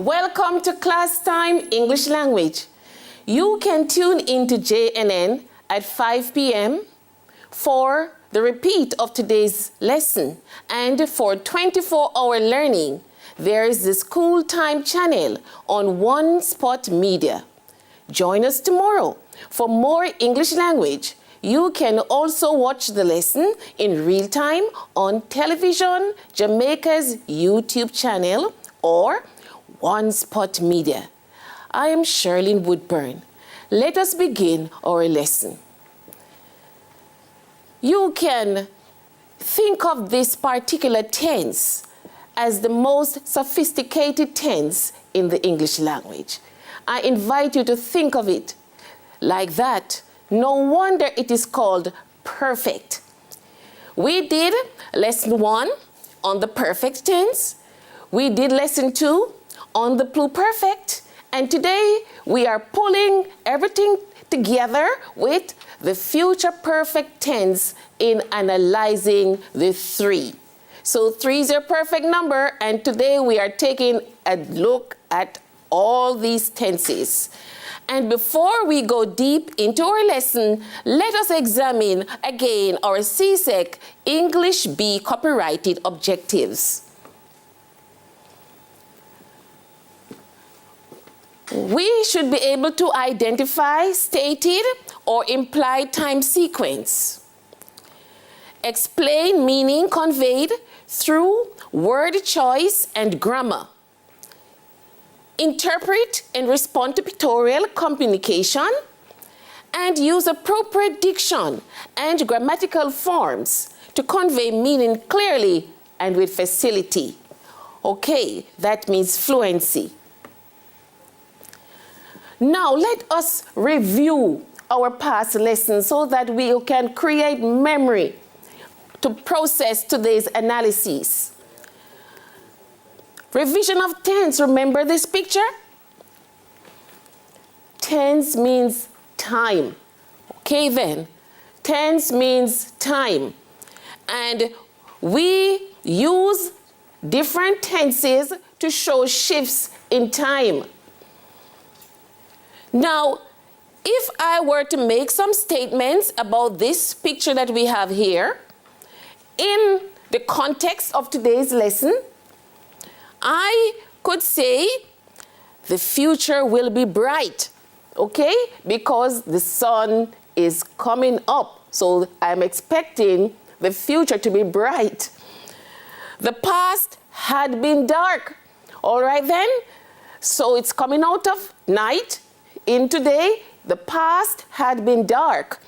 Welcome to Class Time English Language. You can tune into JNN at 5 p.m. for the repeat of today's lesson, and for 24-hour learning, there is the School Time channel on One Spot Media. Join us tomorrow for more English language. You can also watch the lesson in real time on television, Jamaica's YouTube channel, or One Spot Media. I am Shirley Woodburn. Let us begin our lesson. You can think of this particular tense as the most sophisticated tense in the English language. I invite you to think of it like that. No wonder it is called perfect. We did lesson 1 on the perfect tense. We did lesson 2 on the pluperfect. And today we are pulling everything together with the future perfect tense in analyzing the 3. So 3 is your perfect number, and today we are taking a look at all these tenses. And before we go deep into our lesson, let us examine again our CSEC English B copyrighted objectives. We should be able to identify stated or implied time sequence. Explain meaning conveyed through word choice and grammar. Interpret and respond to pictorial communication, and use appropriate diction and grammatical forms to convey meaning clearly and with facility. Okay, that means fluency. Now let us review our past lessons so that we can create memory to process today's analysis. Revision of tense. Remember this picture? Tense means time. Okay then. Tense means time. And we use different tenses to show shifts in time. Now, if I were to make some statements about this picture that we have here, in the context of today's lesson, I could say the future will be bright, okay? Because the sun is coming up. So I'm expecting the future to be bright. The past had been dark. All right then? So it's coming out of night into day. The past had been dark.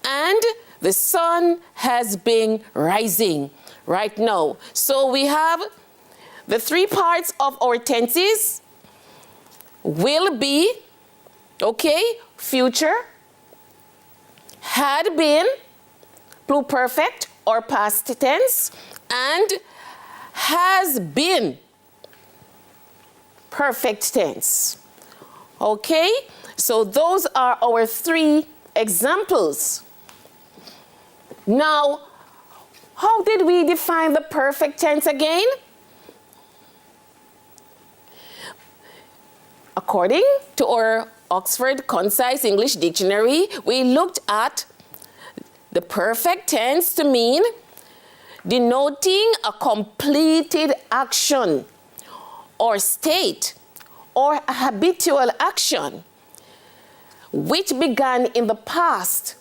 And the sun has been rising right now. So we have the 3 parts of our tenses will be, okay, future, had been, pluperfect or past tense, and has been, perfect tense. Okay, so those are our 3 examples. Now, how did we define the perfect tense again? According to our Oxford Concise English Dictionary, we looked at the perfect tense to mean denoting a completed action or state or a habitual action which began in the past.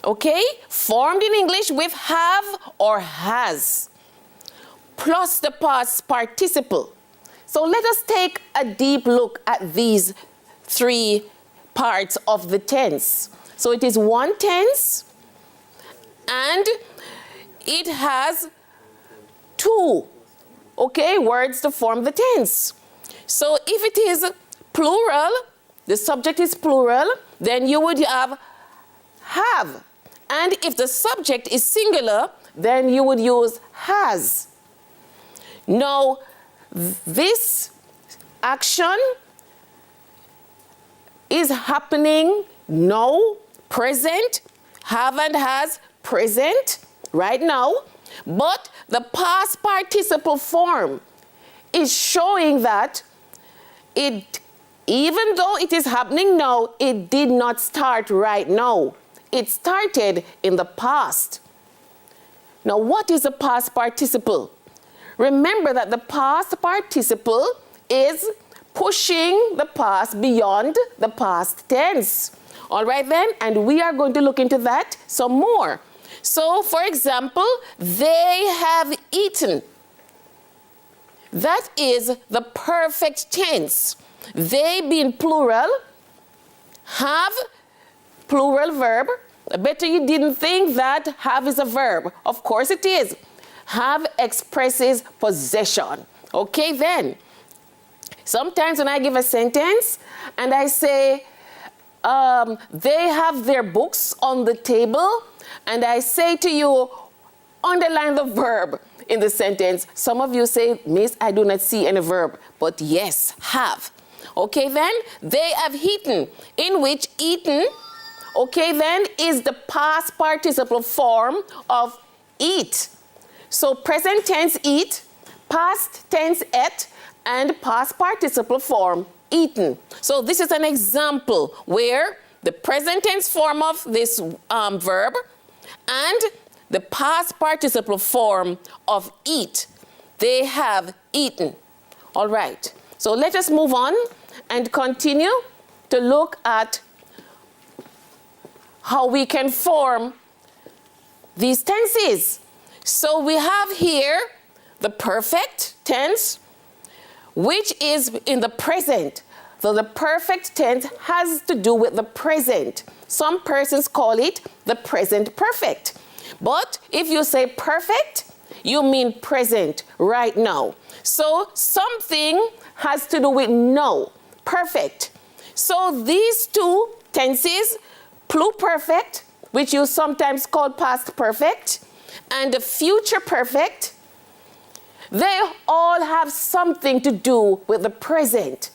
Okay? Formed in English with have or has, plus the past participle. So let us take a deep look at these 3 parts of the tense. So it is one tense, and it has 2, okay, words to form the tense. So if it is plural, the subject is plural, then you would have. And if the subject is singular, then you would use has. Now, this action is happening now, present, have and has, present, right now, but the past participle form is showing that even though it is happening now, it did not start right now. It started in the past. Now, what is a past participle? Remember that the past participle is pushing the past beyond the past tense. All right then, and we are going to look into that some more. So, for example, they have eaten. That is the perfect tense. They being plural, have plural verb. I bet you didn't think that have is a verb. Of course it is. Have expresses possession. Okay then. Sometimes when I give a sentence and I say, they have their books on the table, and I say to you, underline the verb in the sentence. Some of you say, Miss, I do not see any verb. But yes, have. Okay then, they have eaten, in which eaten, okay then, is the past participle form of eat. So present tense eat, past tense ate, and past participle form eaten. So this is an example where the present tense form of this verb and the past participle form of eat, they have eaten. All right, so let us move on and continue to look at how we can form these tenses. So we have here the perfect tense, which is in the present. So the perfect tense has to do with the present. Some persons call it the present perfect. But if you say perfect, you mean present right now. So something has to do with now, perfect. So these two tenses, Plu-perfect, which you sometimes call past perfect, and the future perfect, they all have something to do with the present.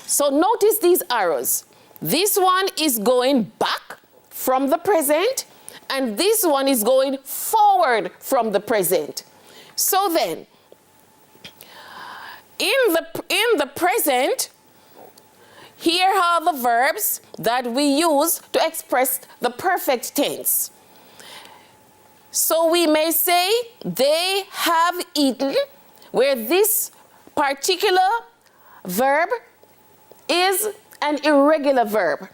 So notice these arrows. This one is going back from the present, and this one is going forward from the present. So then, in the present, here are the verbs that we use to express the perfect tense. So we may say, they have eaten, where this particular verb is an irregular verb.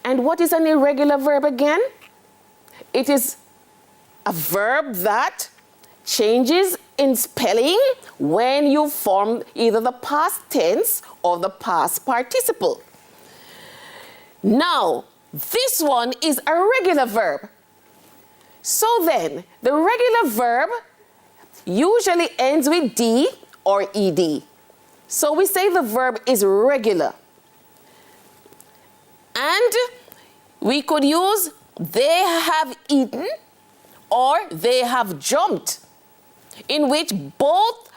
And what is an irregular verb again? It is a verb that changes in spelling when you form either the past tense or the past participle. Now, this one is a regular verb. So then, the regular verb usually ends with D or ED. So we say the verb is regular. And we could use they have eaten or they have jumped, in which both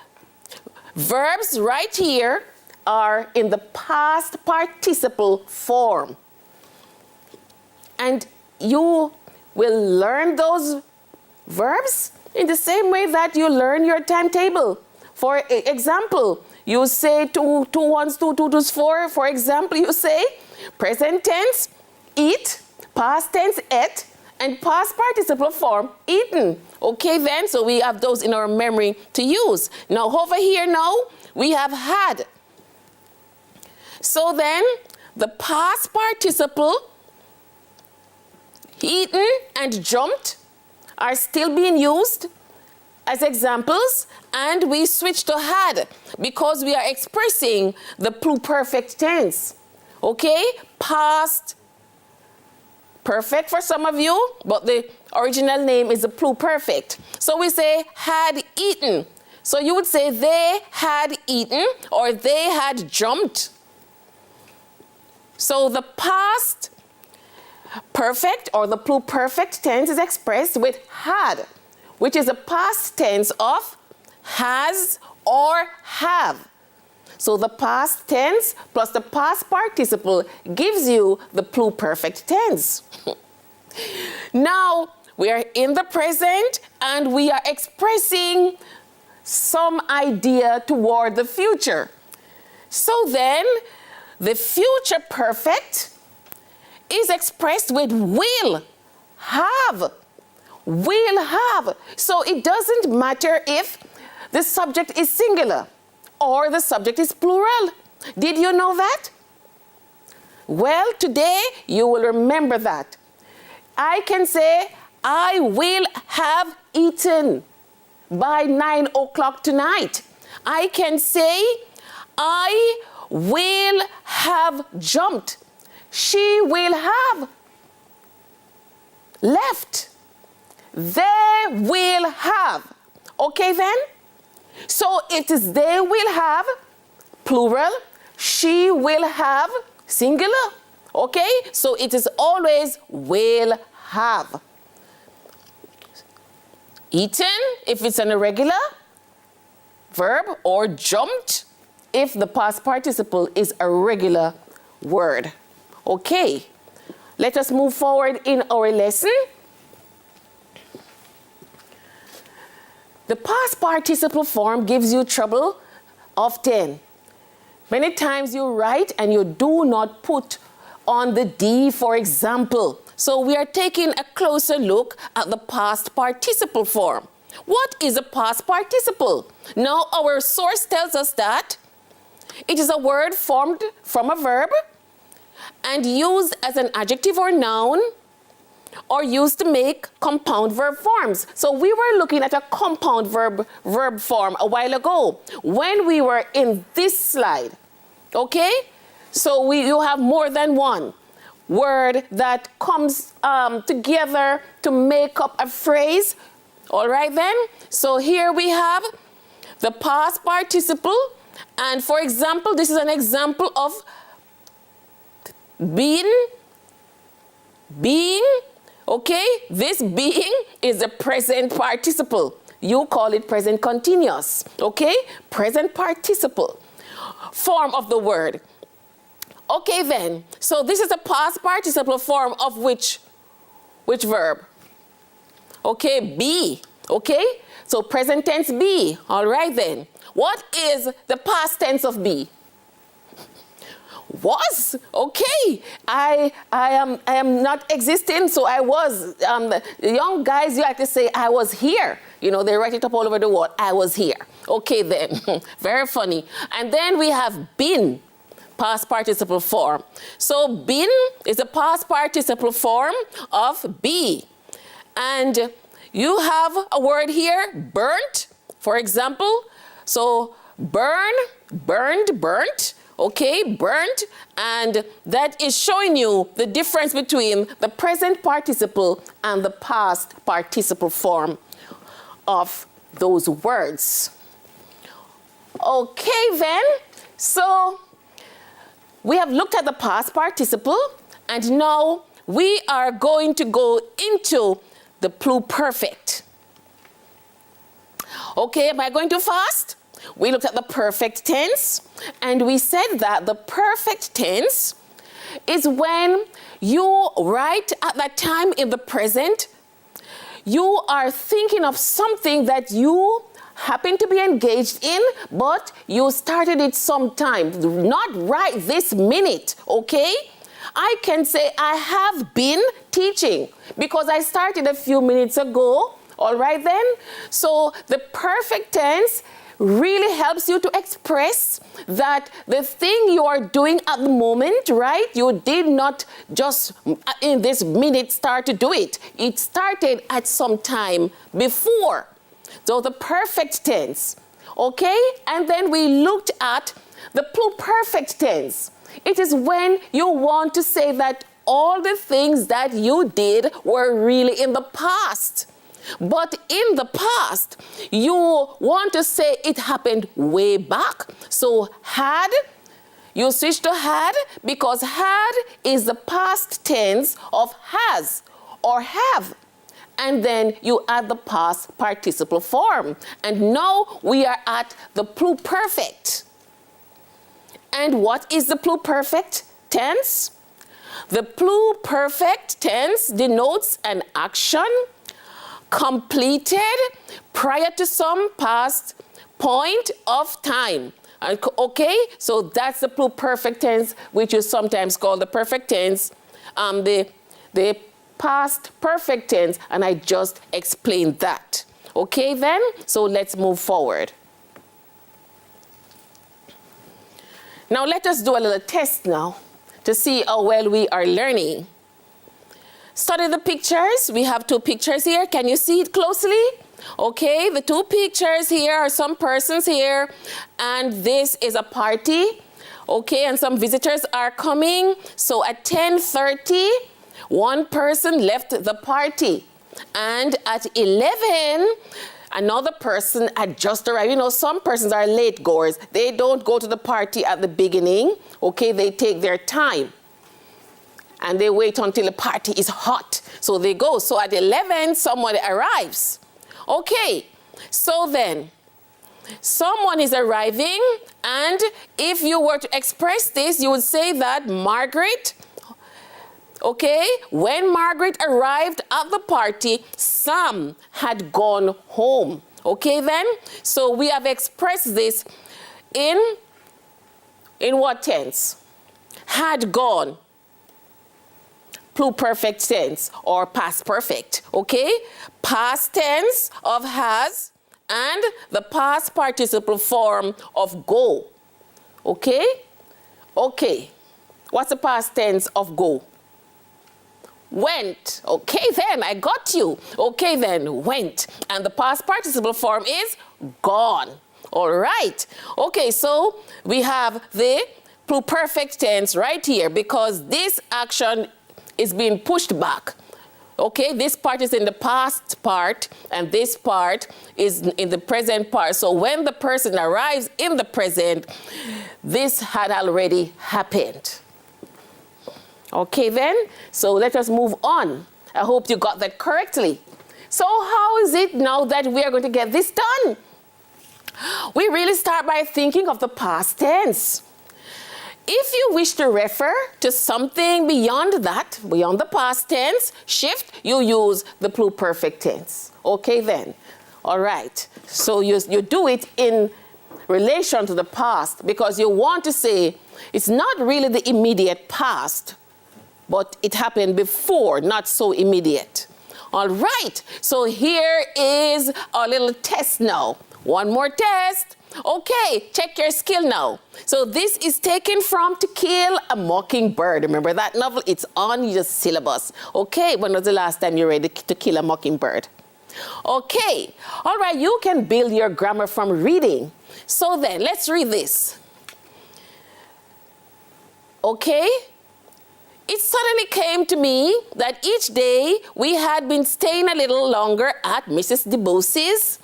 verbs right here are in the past participle form. And you will learn those verbs in the same way that you learn your timetable. For example, you say 2 1s, 2 2s, 4. For example, you say present tense, eat, past tense, ate, and past participle form, eaten. Okay then, so we have those in our memory to use. Now over here now, we have had. So then, the past participle, eaten and jumped, are still being used as examples, and we switch to had because we are expressing the pluperfect tense. Okay? Past perfect for some of you, but the original name is the pluperfect. So we say had eaten. So you would say they had eaten or they had jumped. So the past perfect or the pluperfect tense is expressed with had, which is a past tense of has or have. So the past tense plus the past participle gives you the pluperfect tense. Now we are in the present and we are expressing some idea toward the future. So then, the future perfect is expressed with will have. Will have. So it doesn't matter if the subject is singular or the subject is plural. Did you know that? Well, today you will remember that. I can say, I will have eaten by 9 o'clock tonight. I can say, I will have jumped. She will have left. They will have. Okay then? So it is they will have, plural. She will have, singular. Okay? So it is always will have. Eaten, if it's an irregular verb, or jumped, if the past participle is a regular word. Okay, let us move forward in our lesson. The past participle form gives you trouble often. Many times you write and you do not put on the D, for example. So we are taking a closer look at the past participle form. What is a past participle? Now, our source tells us that it is a word formed from a verb and used as an adjective or noun, or used to make compound verb forms. So we were looking at a compound verb form a while ago when we were in this slide. Okay? So you have more than one word that comes together to make up a phrase. All right then? So here we have the past participle. And for example, this is an example of being. Okay? This being is the present participle. You call it present continuous. Okay? Present participle form of the word. Okay then, so this is a past participle form of which verb? Okay, be. Okay, so present tense be. All right then. What is the past tense of be? Was. Okay, I am not existing, so I was. The young guys, you have to say I was here. You know, they write it up all over the wall. I was here. Okay then, very funny. And then we have been. Past participle form. So been is a past participle form of be. And you have a word here, burnt, for example. So burn, burned, burnt. Okay, burnt. And that is showing you the difference between the present participle and the past participle form of those words. Okay then, so we have looked at the past participle, and now we are going to go into the pluperfect. Okay, am I going too fast? We looked at the perfect tense, and we said that the perfect tense is when you, right at that time in the present, you are thinking of something that you happen to be engaged in, but you started it sometime, not right this minute, okay? I can say I have been teaching because I started a few minutes ago, all right then? So the perfect tense really helps you to express that the thing you are doing at the moment, right? You did not just in this minute start to do it. It started at some time before. So the perfect tense, okay? And then we looked at the pluperfect tense. It is when you want to say that all the things that you did were really in the past. But in the past, you want to say it happened way back. So had, you switch to had because had is the past tense of has or have. And then you add the past participle form. And now we are at the pluperfect. And what is the pluperfect tense? The pluperfect tense denotes an action completed prior to some past point of time. Okay, so that's the pluperfect tense, which is sometimes called the perfect tense, the past perfect tense, and I just explained that. Okay then, so let's move forward. Now let us do a little test now to see how well we are learning. Study the pictures. We have two pictures here. Can you see it closely? Okay, the two pictures here are some persons here, and this is a party. Okay, and some visitors are coming. So at 10:30, one person left the party. And at 11, another person had just arrived. You know, some persons are late goers. They don't go to the party at the beginning. Okay, they take their time. And they wait until the party is hot. So they go. So at 11, someone arrives. Okay, so then, someone is arriving, and if you were to express this, you would say that Margaret, okay, when Margaret arrived at the party, Sam had gone home. Okay then, so we have expressed this in what tense? Had gone. Pluperfect tense or past perfect, okay? Past tense of has and the past participle form of go, okay? Okay, what's the past tense of go? Went, okay then, I got you. Okay then, went. And the past participle form is gone, all right? Okay, so we have the pluperfect tense right here because this action is being pushed back. Okay, this part is in the past part, and this part is in the present part. So when the person arrives in the present, this had already happened. Okay then, so let us move on. I hope you got that correctly. So how is it now that we are going to get this done? We really start by thinking of the past tense. If you wish to refer to something beyond that, beyond the past tense, shift, you use the pluperfect tense. Okay then, all right. So you do it in relation to the past because you want to say it's not really the immediate past, but it happened before, not so immediate. All right, so here is our little test now. One more test. Okay, check your skill now. So this is taken from To Kill a Mockingbird. Remember that novel? It's on your syllabus. Okay, when was the last time you read To Kill a Mockingbird? Okay, all right, you can build your grammar from reading. So then, let's read this. Okay, it suddenly came to me that each day we had been staying a little longer at Mrs. Debussy's,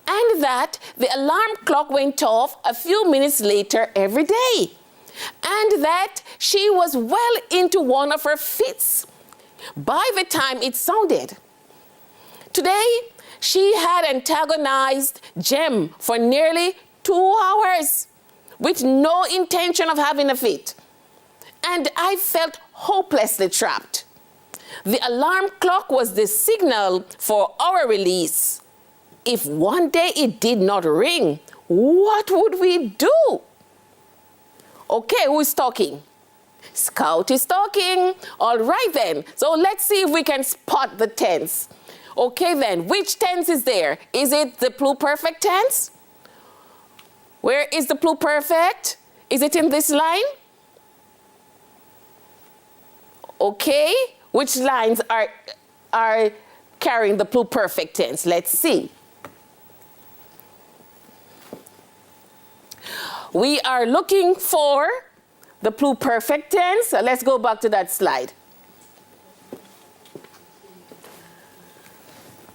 and that the alarm clock went off a few minutes later every day, and that she was well into one of her fits by the time it sounded. Today, she had antagonized Jem for nearly 2 hours with no intention of having a fit, and I felt hopelessly trapped. The alarm clock was the signal for our release. If one day it did not ring, what would we do? Okay, who is talking? Scout is talking. All right then. So let's see if we can spot the tense. Okay then, which tense is there? Is it the pluperfect tense? Where is the pluperfect? Is it in this line? Okay, which lines are carrying the pluperfect tense? Let's see. We are looking for the pluperfect tense. So let's go back to that slide.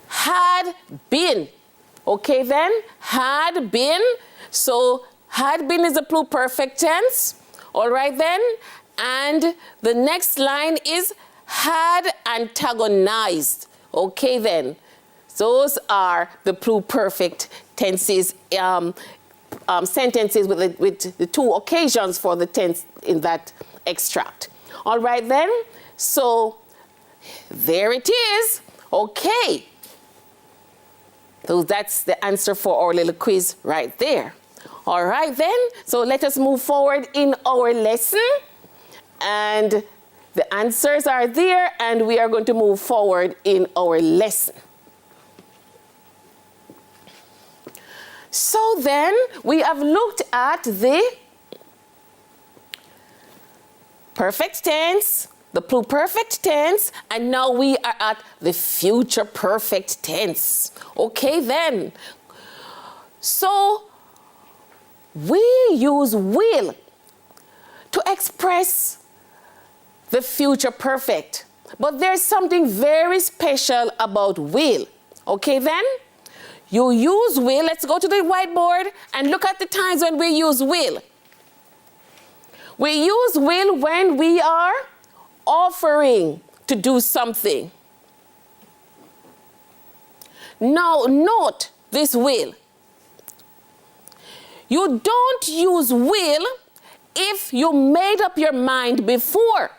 Had been. Okay then, had been. So had been is the pluperfect tense. All right then. And the next line is had antagonized. Okay then. Those are the pluperfect tenses, sentences with the two occasions for the tense in that extract. All right then, so there it is. Okay. So that's the answer for our little quiz right there. All right then, so let us move forward in our lesson. And the answers are there, and we are going to move forward in our lesson. So then, we have looked at the perfect tense, the pluperfect tense, and now we are at the future perfect tense. Okay then. So, we use will to express the future perfect. But there's something very special about will. Okay then? You use will. Let's go to the whiteboard and look at the times when we use will. We use will when we are offering to do something. Now, note this will. You don't use will if you made up your mind before.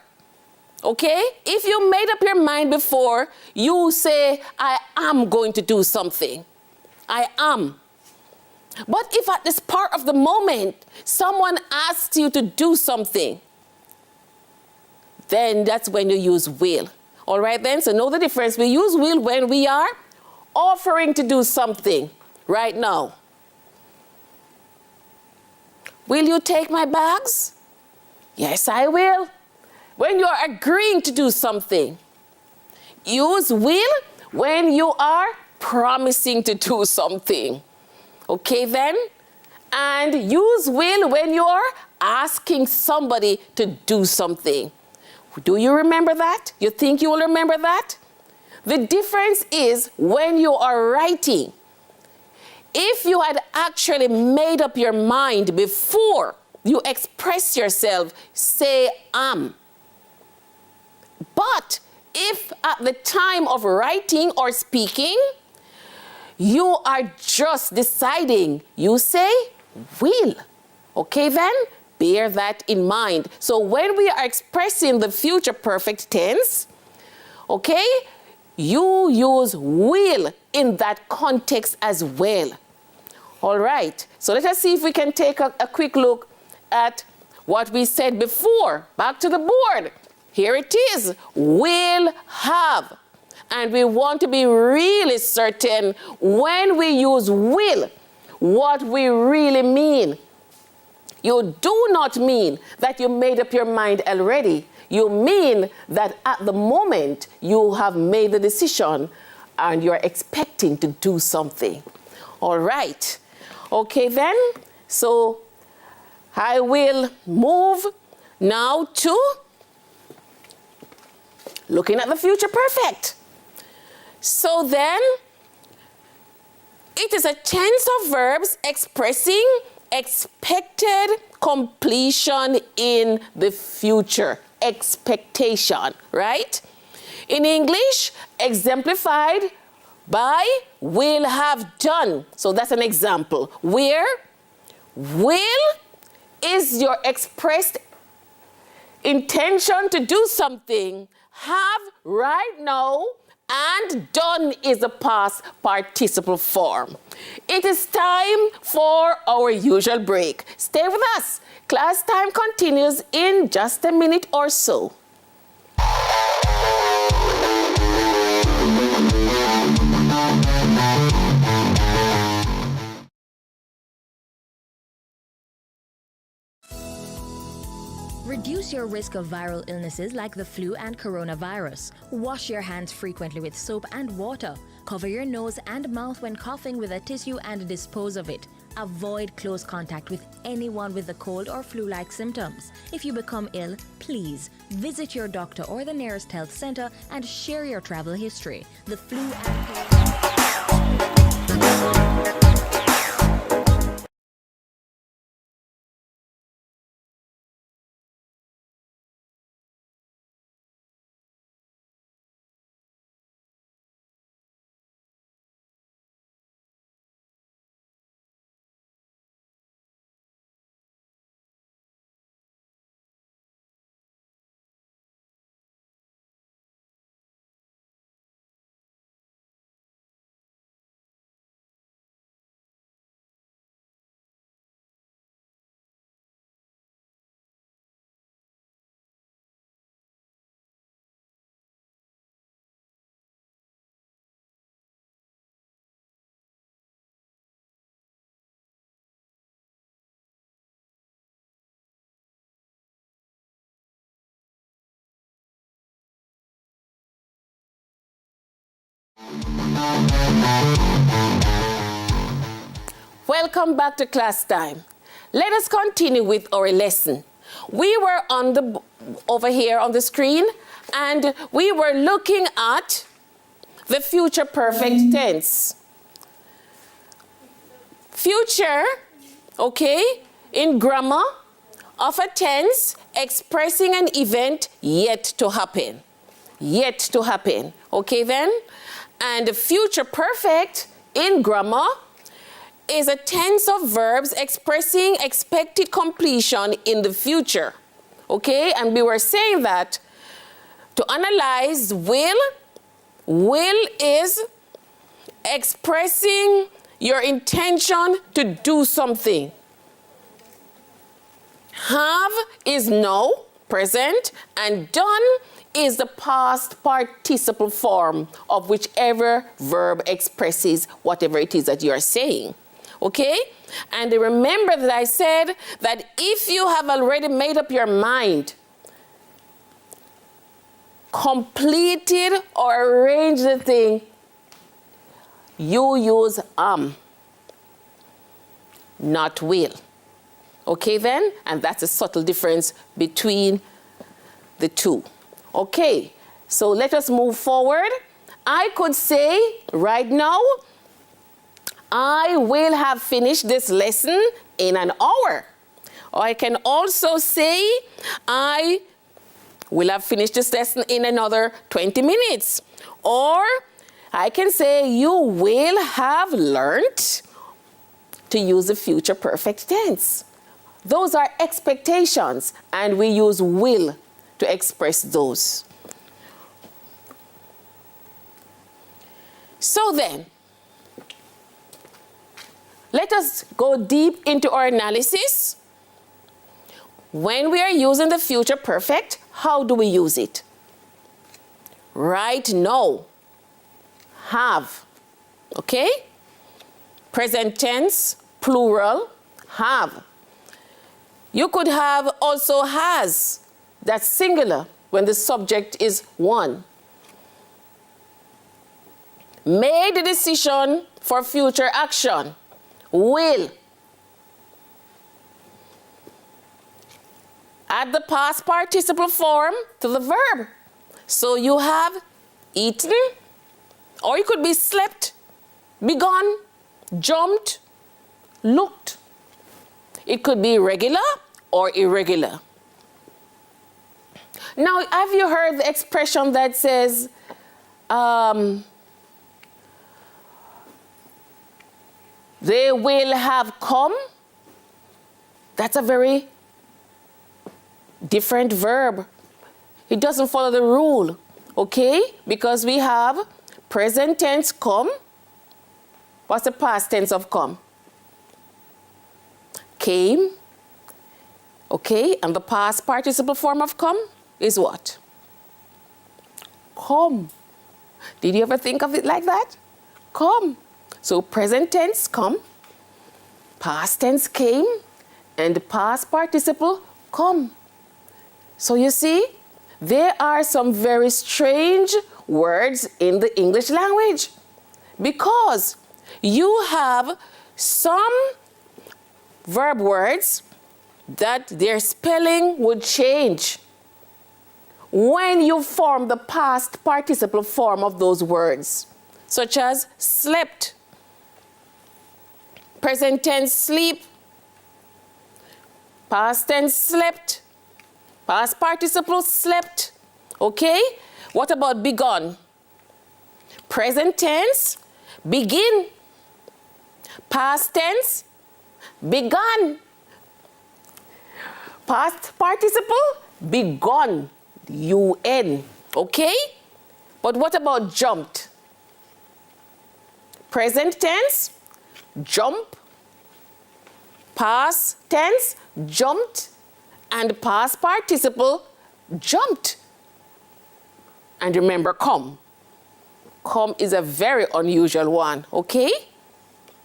Okay? If you made up your mind before, you say, I am going to do something. I am. But if at the spur of the moment, someone asks you to do something, then that's when you use will. All right then? So know the difference. We use will when we are offering to do something right now. Will you take my bags? Yes, I will. When you are agreeing to do something. Use will when you are promising to do something. Okay then? And use will when you are asking somebody to do something. Do you remember that? You think you will remember that? The difference is when you are writing. If you had actually made up your mind before you express yourself, say am. But if at the time of writing or speaking, you are just deciding, you say will. Okay then? Bear that in mind. So when we are expressing the future perfect tense, okay, you use will in that context as well. All right, so let us see if we can take a quick look at what we said before. Back to the board. Here it is, will have. And we want to be really certain when we use will, what we really mean. You do not mean that you made up your mind already. You mean that at the moment you have made the decision and you're expecting to do something. All right. Okay then, so I will move now to looking at the future perfect. So then, it is a tense of verbs expressing expected completion in the future. Expectation, right? In English, exemplified by will have done. So that's an example where will is your expressed intention to do something, have right now, and done is the past participle form. It is time for our usual break. Stay with us. Class time continues in just a minute or so. Reduce your risk of viral illnesses like the flu and coronavirus. Wash your hands frequently with soap and water. Cover your nose and mouth when coughing with a tissue and dispose of it. Avoid close contact with anyone with a cold or flu-like symptoms. If you become ill, please visit your doctor or the nearest health center and share your travel history. The flu and Welcome back to class time. Let us continue with our lesson. We were over here on the screen, and we were looking at the future perfect tense. Future, okay, in grammar, of a tense expressing an event yet to happen. Yet to happen, okay then? And the future perfect in grammar is a tense of verbs expressing expected completion in the future, okay? And we were saying that to analyze will is expressing your intention to do something. Have is now, present, and done is the past participle form of whichever verb expresses whatever it is that you are saying. Okay? And remember that I said that if you have already made up your mind, completed or arranged the thing, you use not will. Okay then? And that's a subtle difference between the two. Okay, so let us move forward. I could say right now, I will have finished this lesson in an hour. Or I can also say, I will have finished this lesson in another 20 minutes. Or I can say, you will have learned to use the future perfect tense. Those are expectations, and we use will to express those. So then, let us go deep into our analysis. When we are using the future perfect, how do we use it? Right now, have, okay? Present tense, plural, have. You could have also has, that's singular, when the subject is one. Made a decision for future action, will. Add the past participle form to the verb. So you have eaten, or it could be slept, begun, jumped, looked. It could be regular or irregular. Now, have you heard the expression that says, they will have come? That's a very different verb. It doesn't follow the rule, okay? Because we have present tense come. What's the past tense of come? Came, okay? And the past participle form of come is what? Come. Did you ever think of it like that? Come. So present tense, come. Past tense, came. And the past participle, come. So you see, there are some very strange words in the English language because you have some verb words that their spelling would change when you form the past participle form of those words, such as slept, present tense sleep, past tense slept, past participle slept, okay? What about begun? Present tense, begin. Past tense, begun. Past participle, begun. UN, okay? But what about jumped? Present tense, jump. Past tense, jumped. And past participle, jumped. And remember, come. Come is a very unusual one, okay?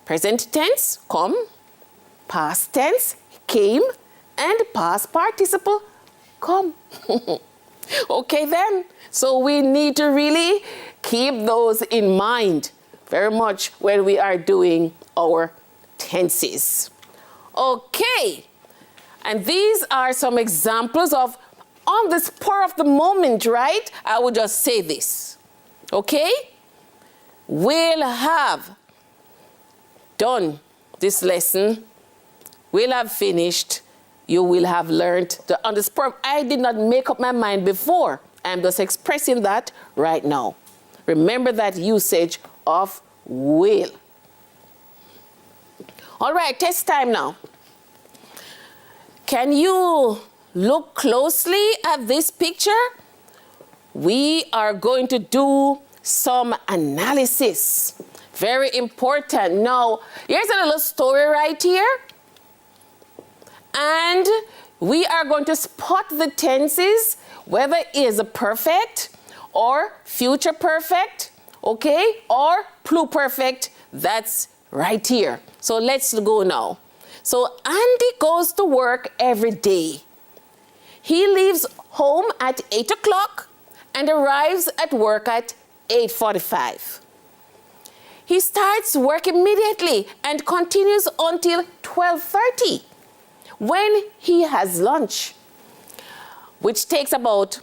Present tense, come. Past tense, came. And past participle, come. Okay then, so we need to really keep those in mind very much when we are doing our tenses. Okay, and these are some examples of on the spur of the moment, right? I would just say this, okay? We'll have done this lesson, we'll have finished, you will have learned on the spur. I did not make up my mind before. I'm just expressing that right now. Remember that usage of will. All right, test time now. Can you look closely at this picture? We are going to do some analysis. Very important. Now, here's a little story right here. And we are going to spot the tenses, whether it is a perfect or future perfect, okay, or pluperfect. That's right here. So let's go now. So Andy goes to work every day. He leaves home at 8 o'clock and arrives at work at 8:45. He starts work immediately and continues until 12:30 when he has lunch, which takes about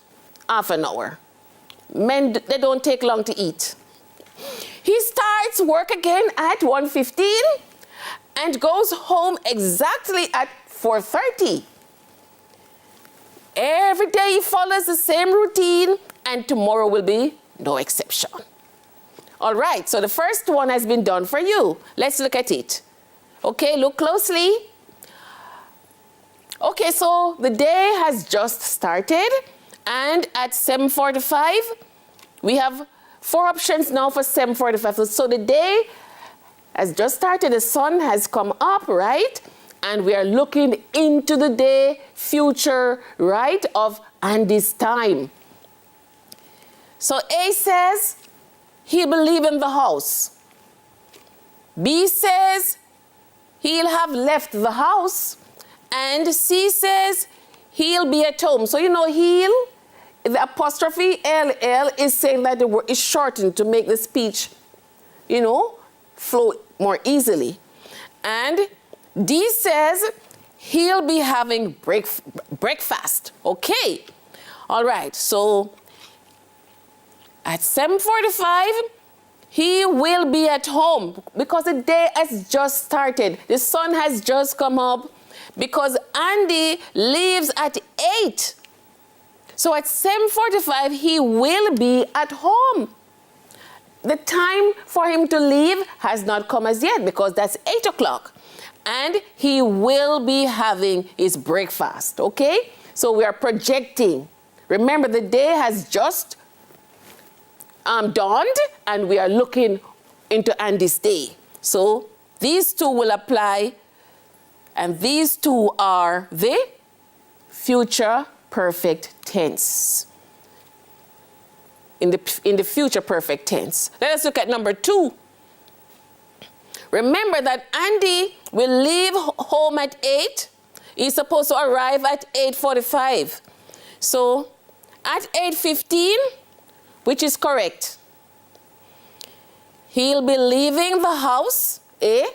half an hour. Men, they don't take long to eat. He starts work again at 1:15 and goes home exactly at 4:30. Every day he follows the same routine, and tomorrow will be no exception. All right, so the first one has been done for you. Let's look at it. Okay, look closely. Okay, so the day has just started, and at 7:45, we have 4 options now for 7:45. So the day has just started, the sun has come up, right? And we are looking into the day future, right, of Andy's time. So A says he will leave in the house. B says he'll have left the house. And C says he'll be at home. So you know he'll, the apostrophe LL is saying that the word is shortened to make the speech, you know, flow more easily. And D says he'll be having breakfast. Okay. All right. So at 7:45, he will be at home because the day has just started. The sun has just come up because Andy leaves at 8. So at 7:45, he will be at home. The time for him to leave has not come as yet because that's 8 o'clock. And he will be having his breakfast, okay? So we are projecting. Remember, the day has just dawned, and we are looking into Andy's day. So these two will apply, and these two are the future perfect tense. In the future perfect tense. Let us look at number 2. Remember that Andy will leave home at 8. He's supposed to arrive at 8:45. So at 8:15, which is correct, he'll be leaving the house, A.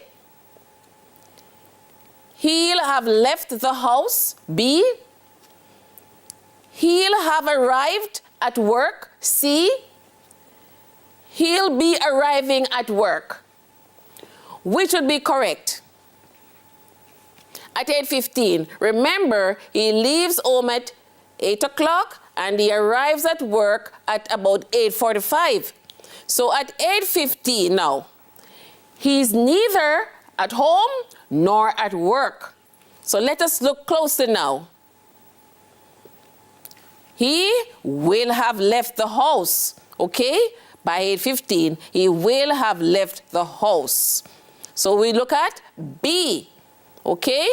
He'll have left the house, B. He'll have arrived at work, C. He'll be arriving at work. Which would be correct? At 8:15. Remember, he leaves home at 8 o'clock and he arrives at work at about 8:45. So at 8:15 now, he's neither at home nor at work. So let us look closer now. He will have left the house, okay? By 8:15, he will have left the house. So we look at B, okay?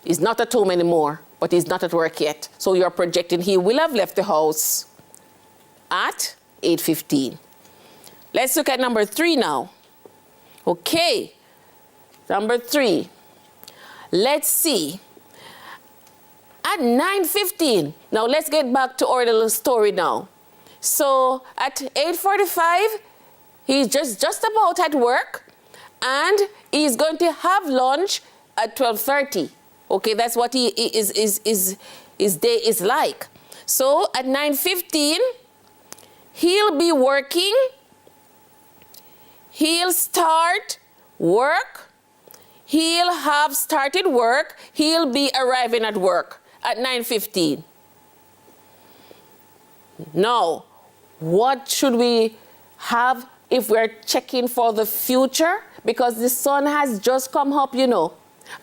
He's not at home anymore, but he's not at work yet. So you're projecting he will have left the house at 8:15. Let's look at number 3 now. Okay, number 3. Let's see. At 9:15, now let's get back to our little story now. So at 8:45, he's just about at work, and he's going to have lunch at 12:30. Okay, that's what his day is like. So at 9:15, he'll be working. He'll start work. He'll have started work. He'll be arriving at work at 9:15. Now, what should we have if we're checking for the future? Because the sun has just come up, you know,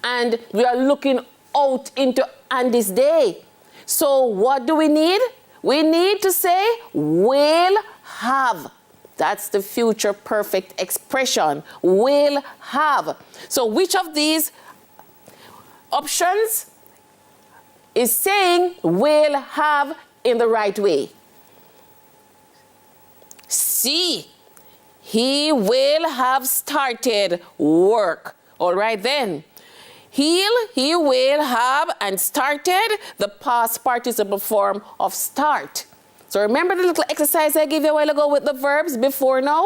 and we are looking out into Andy's day. So what do we need? We need to say will have. That's the future perfect expression. Will have. So which of these options is saying will have in the right way? C. He will have started work. All right then. He will have and started the past participle form of start. So remember the little exercise I gave you a while ago with the verbs before now?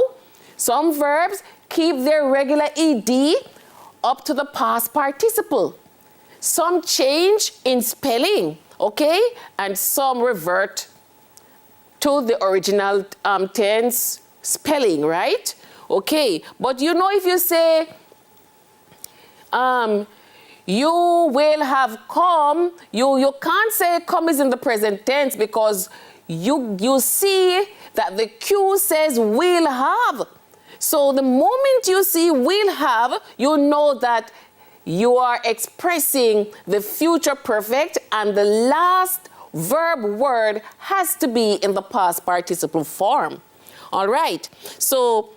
Some verbs keep their regular ed up to the past participle. Some change in spelling, okay? And some revert to the original tense spelling, right? Okay, but you know if you say, you will have come, you can't say come is in the present tense because you see that the cue says will have. So the moment you see will have, you know that you are expressing the future perfect and the last verb word has to be in the past participle form. All right, so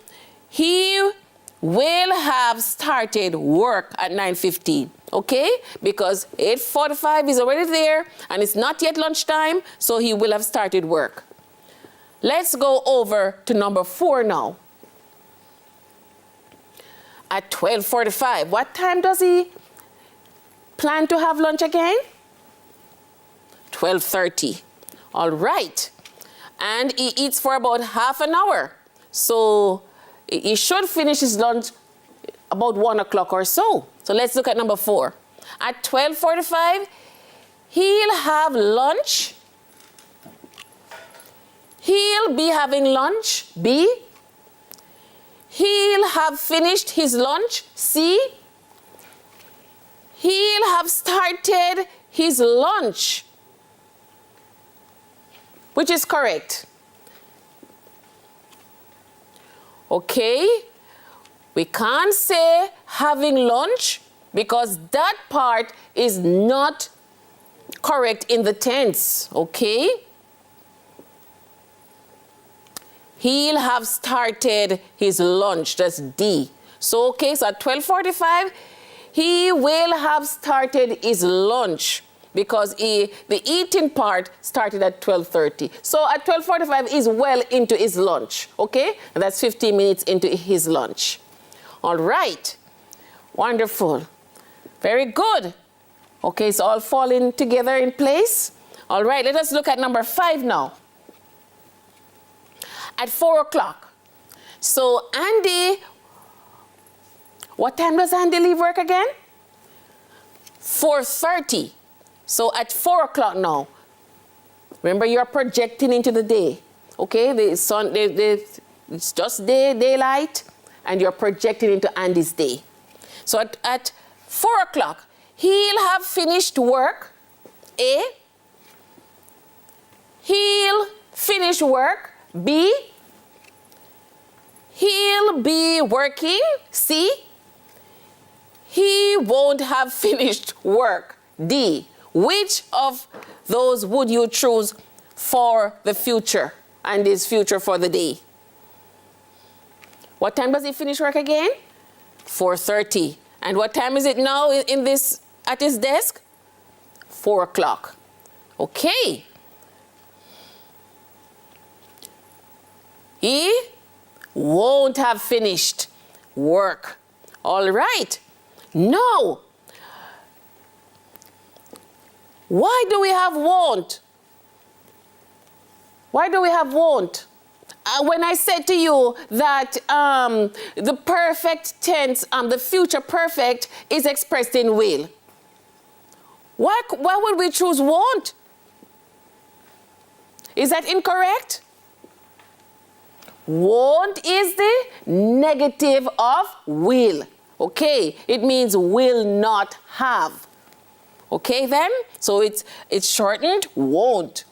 he will have started work at 9:15, okay? Because 8:45 is already there and it's not yet lunchtime, so he will have started work. Let's go over to number 4 now. At 12:45, what time does he plan to have lunch again? 12:30. All right. And he eats for about half an hour. So he should finish his lunch about 1 o'clock or so. So let's look at number 4. At 12:45, he'll have lunch. He'll be having lunch, B. He'll have finished his lunch, C. He'll have started his lunch. Which is correct? Okay, we can't say having lunch because that part is not correct in the tense, okay? He'll have started his lunch, that's D. So, okay, so at 12:45, he will have started his lunch because the eating part started at 12:30. So at 12:45 is well into his lunch, okay? And that's 15 minutes into his lunch. All right, wonderful, very good. Okay, it's all falling together in place. All right, let us look at number 5 now. At 4 o'clock. So Andy, what time does Andy leave work again? 4:30. So at 4 o'clock now, remember you're projecting into the day, okay? The sun, it's just daylight, and you're projecting into Andy's day. So at 4 o'clock, he'll have finished work, A. He'll finish work, B. He'll be working, C. He won't have finished work, D. Which of those would you choose for the future and his future for the day? What time does he finish work again? 4:30. And what time is it now at his desk? 4 o'clock. Okay. He won't have finished work. All right. No. Why do we have won't? Why do we have won't? When I said to you that the perfect tense, the future perfect, is expressed in will, why would we choose won't? Is that incorrect? Won't is the negative of will. Okay, it means will not have. Okay then, so it's shortened, won't.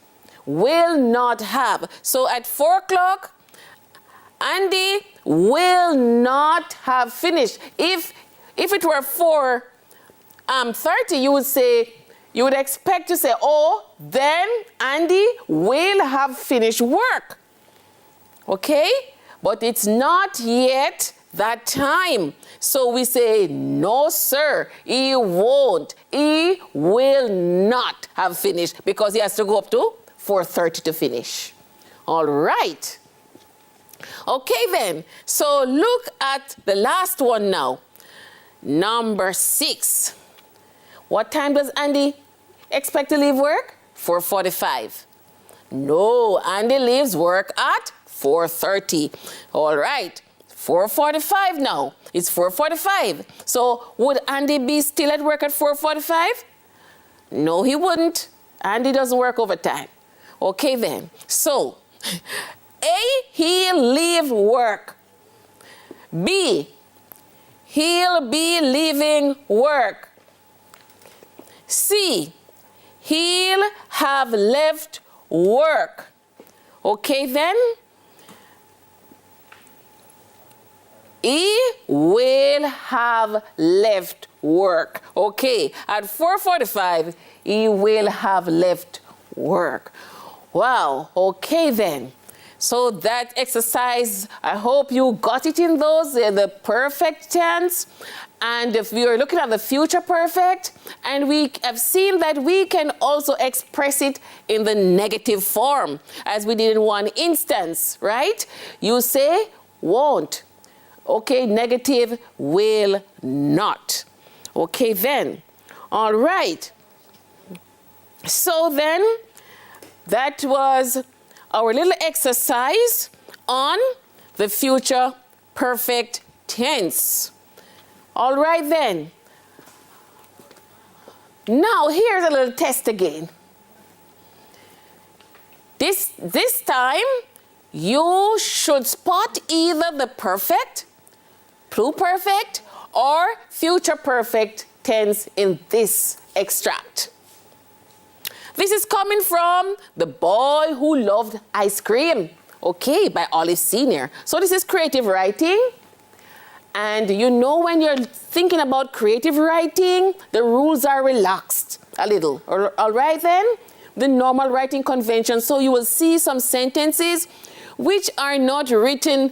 Will not have. So at 4 o'clock, Andy will not have finished. If it were 4:30, you would expect to say, oh, then Andy will have finished work. Okay? But it's not yet that time. So we say, no, sir, he won't. He will not have finished because he has to go up to 4:30 to finish. All right. Okay then. So look at the last one now. Number 6. What time does Andy expect to leave work? 4:45. No, Andy leaves work at 4:30. All right. 4:45 now. It's 4:45. So would Andy be still at work at 4:45? No, he wouldn't. Andy doesn't work overtime. Okay then. So, A, he'll leave work. B, he'll be leaving work. C, he'll have left work. Okay then. He will have left work. Okay, at 4:45, he will have left work. Wow, okay then. So that exercise, I hope you got it in those, the perfect tense. And if we are looking at the future perfect, and we have seen that we can also express it in the negative form, as we did in one instance, right? You say won't. Okay, negative will not. Okay then. All right. So then, that was our little exercise on the future perfect tense. All right then. Now here's a little test again. This time you should spot either the perfect, pluperfect, or future perfect tense in this extract. This is coming from The Boy Who Loved Ice Cream, okay, by Olive Sr. So this is creative writing. And you know when you're thinking about creative writing, the rules are relaxed a little. All right then? The normal writing convention. So you will see some sentences which are not written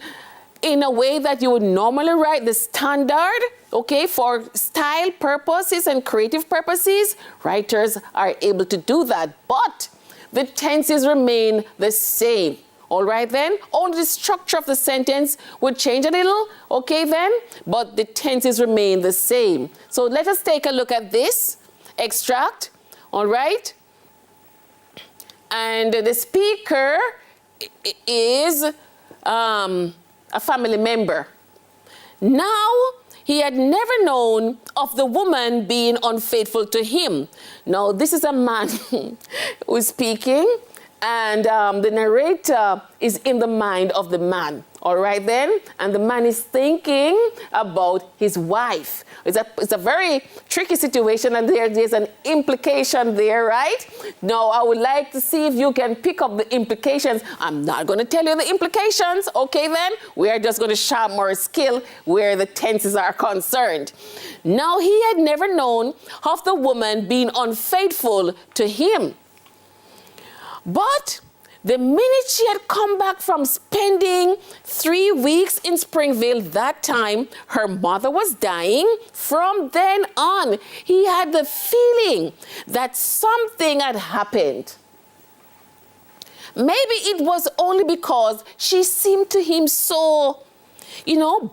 in a way that you would normally write the standard, okay, for style purposes and creative purposes. Writers are able to do that, but the tenses remain the same. All right then, only the structure of the sentence would change a little, okay then, but the tenses remain the same. So let us take a look at this extract, all right? And the speaker is a family member. Now, he had never known of the woman being unfaithful to him. Now, this is a man who is speaking, and the narrator is in the mind of the man. All right then? And the man is thinking about his wife. It's a very tricky situation, and there's an implication there, right? Now, I would like to see if you can pick up the implications. I'm not going to tell you the implications, okay then? We are just going to sharpen our skill where the tenses are concerned. Now, he had never known of the woman being unfaithful to him. But the minute she had come back from spending 3 weeks in Springville, that time her mother was dying. From then on, he had the feeling that something had happened. Maybe it was only because she seemed to him so,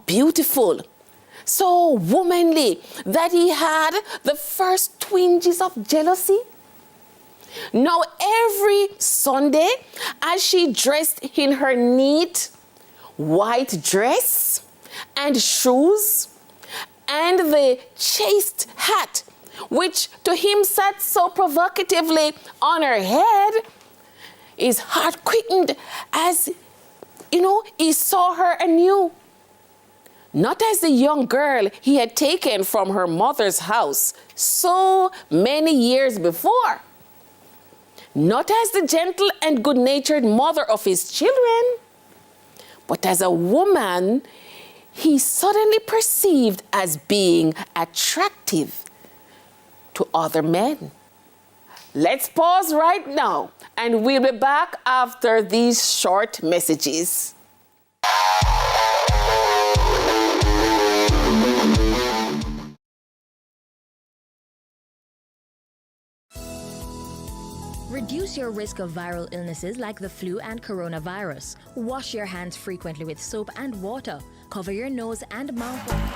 beautiful, so womanly, that he had the first twinges of jealousy. Now, every Sunday, as she dressed in her neat white dress and shoes and the chaste hat, which to him sat so provocatively on her head, his heart quickened as, he saw her anew. Not as the young girl he had taken from her mother's house so many years before. Not as the gentle and good-natured mother of his children, but as a woman he suddenly perceived as being attractive to other men. Let's pause right now, and we'll be back after these short messages. Reduce your risk of viral illnesses like the flu and coronavirus. Wash your hands frequently with soap and water. Cover your nose and mouth.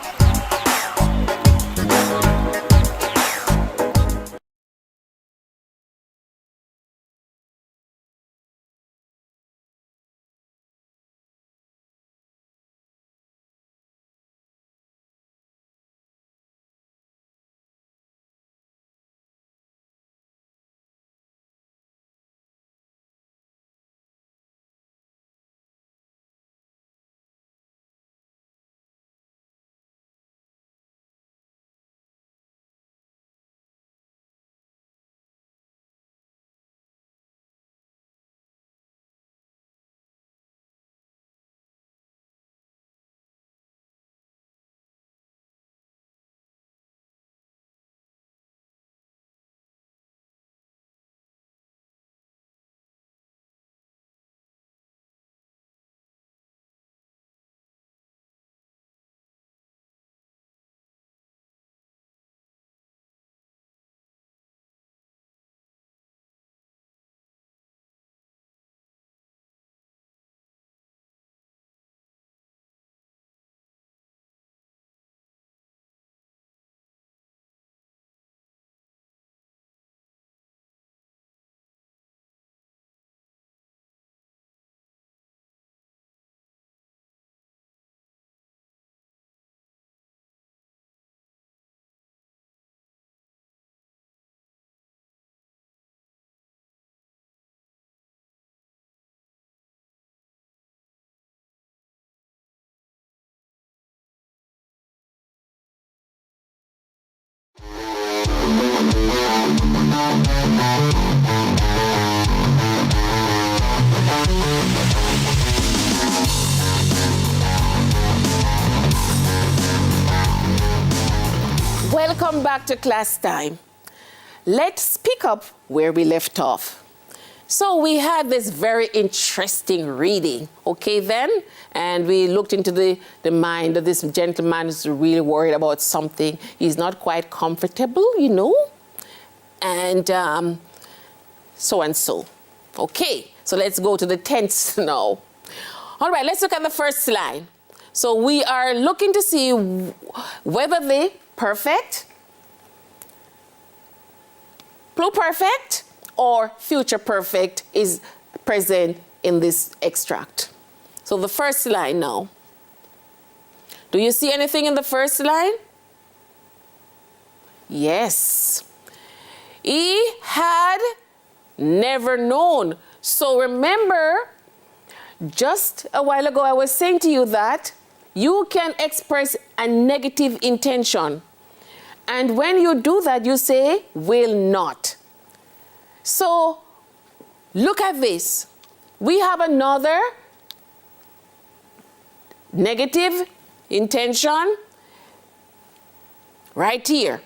Welcome back to class time. Let's pick up where we left off. So we had this very interesting reading, okay then? And we looked into the mind of this gentleman who's really worried about something. He's not quite comfortable, and so and so. Okay, so let's go to the tense now. All right, let's look at the first line. So we are looking to see whether the perfect, pluperfect, or future perfect is present in this extract. So the first line now. Do you see anything in the first line? Yes. He had never known. So remember, just a while ago I was saying to you that you can express a negative intention. And when you do that, you say, will not. So look at this. We have another negative intention right here.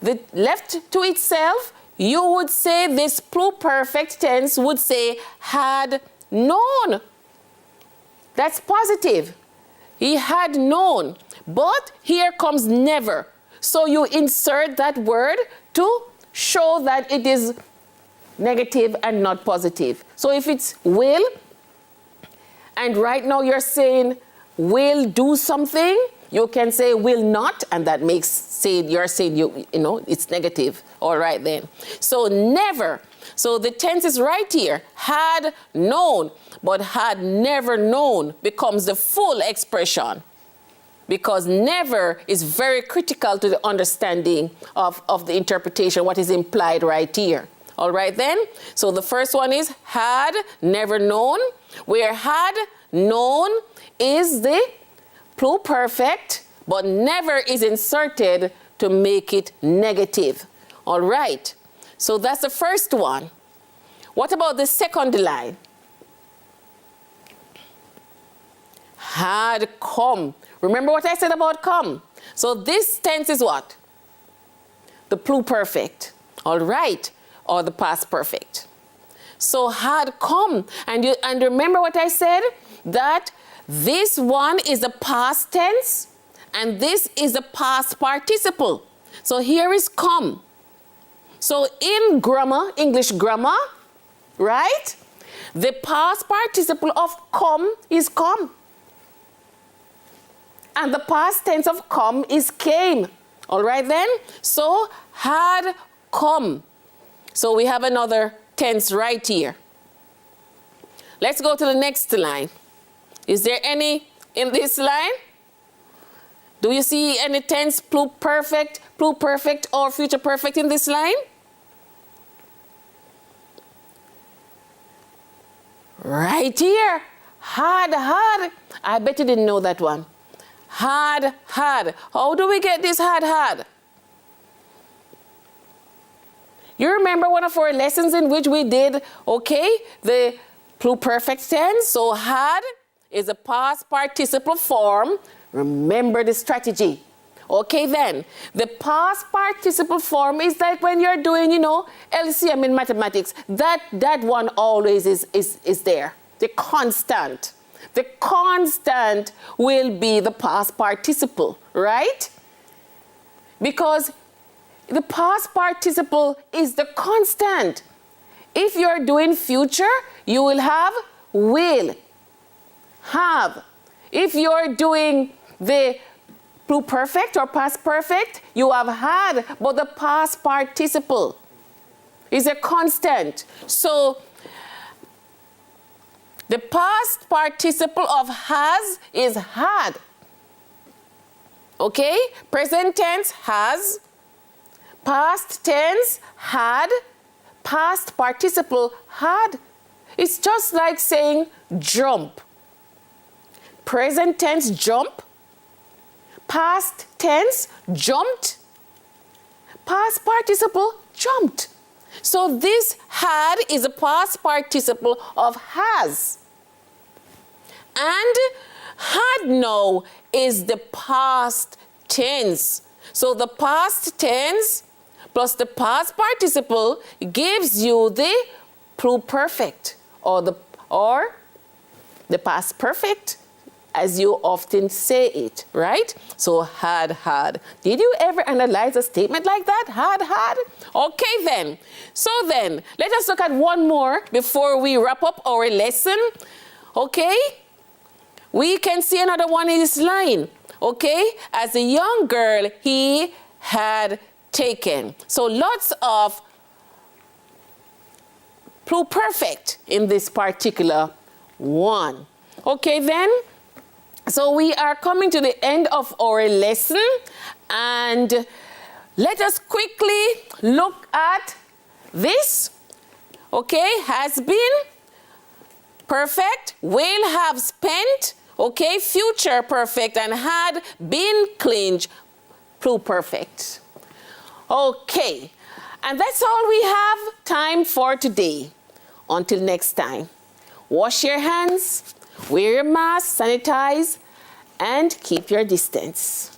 The left to itself, you would say this pluperfect tense would say had known. That's positive. He had known. But here comes never. So you insert that word to show that it is negative and not positive. So if it's will, and right now you're saying will do something, you can say will not, and that makes you're saying you know, it's negative. All right then. So never. So the tense is right here. Had known, but had never known becomes the full expression, because never is very critical to the understanding of the interpretation, what is implied right here. All right then? So the first one is had never known, where had known is the pluperfect, but never is inserted to make it negative. All right. So that's the first one. What about the second line? Had come. Remember what I said about come? So this tense is what? The pluperfect. All right. Or the past perfect. So had come. And remember what I said? That this one is the past tense and this is the past participle. So here is come. So in grammar, English grammar, right? The past participle of come is come. And the past tense of come is came. All right then? So had come. So we have another tense right here. Let's go to the next line. Is there any in this line? Do you see any tense pluperfect, pluperfect, or future perfect in this line? Right here. Had. I bet you didn't know that one. Had. How do we get this had? You remember one of our lessons in which we did, okay, the pluperfect tense? So had is a past participle form. Remember the strategy. Okay then, the past participle form is that when you're doing, you know, LCM in mathematics, that one always is there. The constant. The constant will be the past participle, right? Because the past participle is the constant. If you're doing future, you will have will, have. If you're doing the pluperfect or past perfect, you have had, but the past participle is a constant. So the past participle of has is had. Okay? Present tense has, past tense had, past participle had. It's just like saying jump. Present tense jump, past tense jumped, past participle jumped. So this had is a past participle of has. And had now is the past tense. So the past tense plus the past participle gives you the pluperfect or the past perfect, as you often say it, right? So had. Did you ever analyze a statement like that? Had. Okay then. So then, let us look at one more before we wrap up our lesson. Okay? We can see another one in this line. Okay? As a young girl, he had taken. So lots of pluperfect in this particular one. Okay then? So we are coming to the end of our lesson, and let us quickly look at this. Okay, has been, perfect, will have spent, okay, future perfect, and had been clinched, pluperfect. Okay, and that's all we have time for today. Until next time, wash your hands, wear your mask, sanitize, and keep your distance.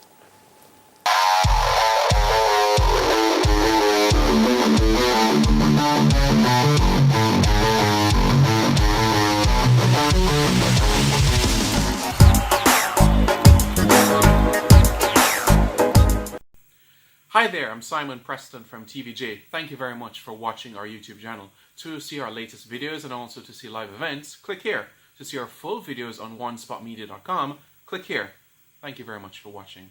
Hi there, I'm Simon Preston from TVJ. Thank you very much for watching our YouTube channel. To see our latest videos and also to see live events, click here. To see our full videos on onespotmedia.com, click here. Thank you very much for watching.